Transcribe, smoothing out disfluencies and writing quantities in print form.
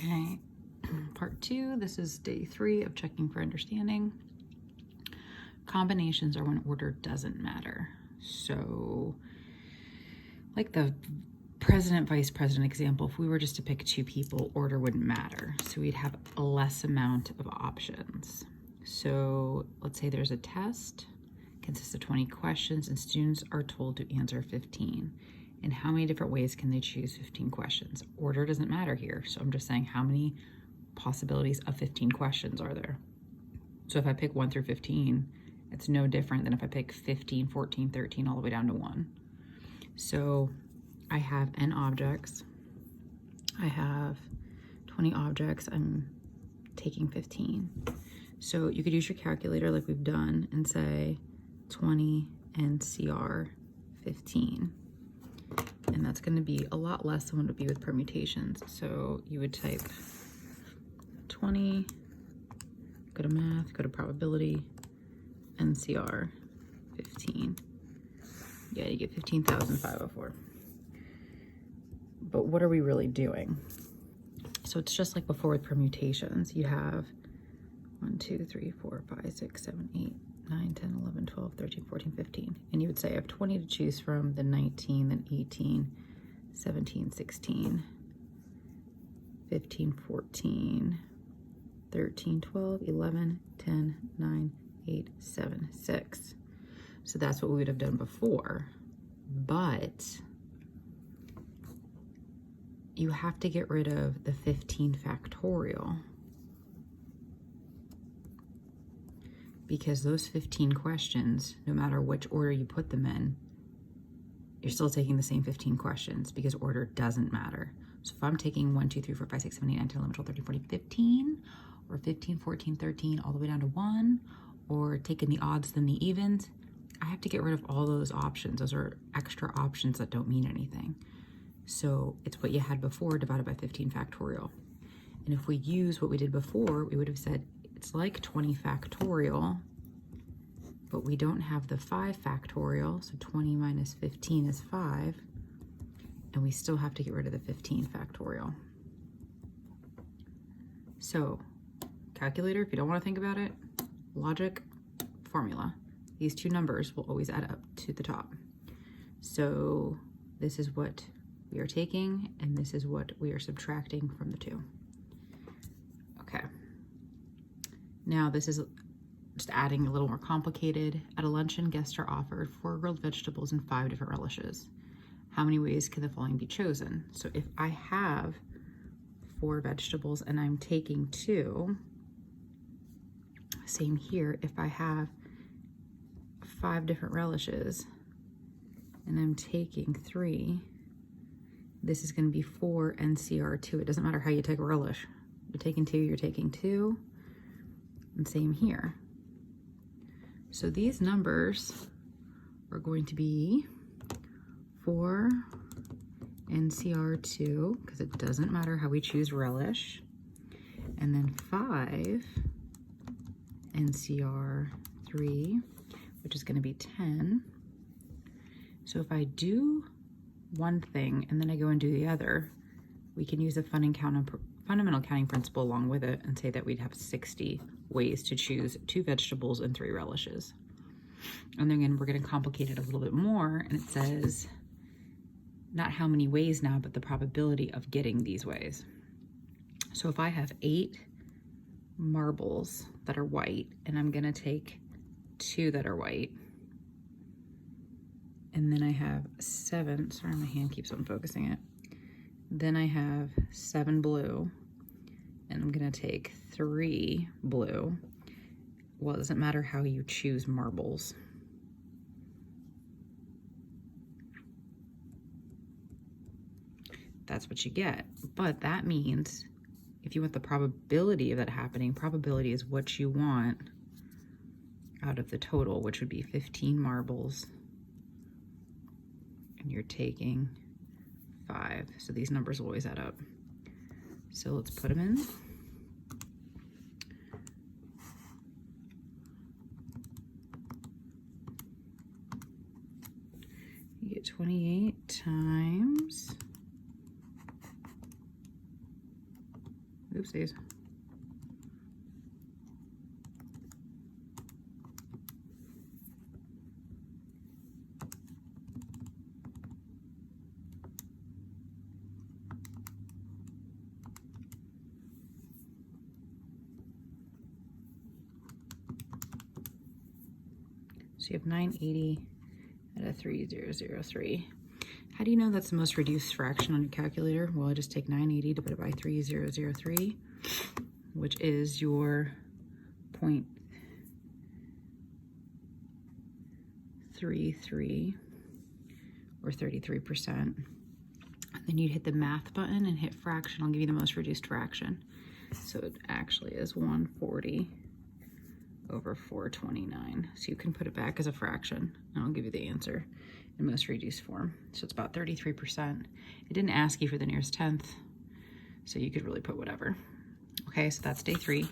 Okay, part 2, this is day 3 of checking for understanding. Combinations are when order doesn't matter. So, like the president, vice president example, if we were just to pick 2 people, order wouldn't matter. So we'd have a less amount of options. So let's say there's a test, consists of 20 questions, and students are told to answer 15. And how many different ways can they choose 15 questions? Order doesn't matter here. So I'm just saying how many possibilities of 15 questions are there? So if I pick 1 through 15, it's no different than if I pick 15, 14, 13, all the way down to 1. So I have n objects. I have 20 objects. I'm taking 15. So you could use your calculator like we've done and say 20 NCR 15. And that's going to be a lot less than what it would be with permutations. So you would type 20, go to math, go to probability, NCR 15. Yeah, you get 15,504. But what are we really doing? So it's just like before with permutations. You have 1, 2, 3, 4, 5, 6, 7, 8, 9, 10, 11, 12, 13, 14, 15. And you would say I have 20 to choose from, then 19, then 18, 17, 16, 15, 14, 13, 12, 11, 10, 9, 8, 7, 6. So that's what we would have done before. But you have to get rid of the 15 factorial, because those 15 questions, no matter which order you put them in, you're still taking the same 15 questions because order doesn't matter. So if I'm taking 1, 2, 3, 4, 5, 6, 7, 8, 9, 10, 11, 12, 13, 14, 15, or 15, 14, 13, all the way down to 1, or taking the odds then the evens, I have to get rid of all those options. Those are extra options that don't mean anything. So it's what you had before divided by 15 factorial. And if we use what we did before, we would have said it's like 20 factorial, but we don't have the 5 factorial. So 20 minus 15 is 5. And we still have to get rid of the 15 factorial. So calculator, if you don't want to think about it, logic, formula. These 2 numbers will always add up to the top. So this is what we are taking, and this is what we are subtracting from the 2. Okay. Now this is just adding a little more complicated. At a luncheon, guests are offered 4 grilled vegetables and 5 different relishes. How many ways can the following be chosen? So if I have 4 vegetables and I'm taking 2, same here, if I have 5 different relishes and I'm taking 3, this is going to be 4 NCR2. It doesn't matter how you take a relish. You're taking 2, you're taking 2, and same here. So these numbers are going to be 4 NCR2, because it doesn't matter how we choose relish, and then 5 NCR3, which is going to be 10. So if I do one thing and then I go and do the other, we can use a fundamental counting principle along with it and say that we'd have 60 ways to choose 2 vegetables and 3 relishes. And then again, we're going to complicate it a little bit more, and it says not how many ways now, but the probability of getting these ways. So if I have 8 marbles that are white, and I'm going to take 2 that are white, and then I have 7, sorry, my hand keeps on focusing it. Then I have 7 blue, and I'm going to take 3 blue. Well, it doesn't matter how you choose marbles. That's what you get. But that means if you want the probability of that happening, probability is what you want out of the total, which would be 15 marbles. And you're taking 5. So these numbers will always add up. So let's put them in. You get 28 times Oopsies. So you have 980 at a 3003. How do you know that's the most reduced fraction on your calculator? Well, I just take 980 divided by 3003, which is your 0.33 or 33%. And then you'd hit the math button and hit fraction. I'll give you the most reduced fraction. So it actually is 140 over 429. So you can put it back as a fraction, and I'll give you the answer in most reduced form. So it's about 33%. It didn't ask you for the nearest tenth, so you could really put whatever. Okay, so that's day 3.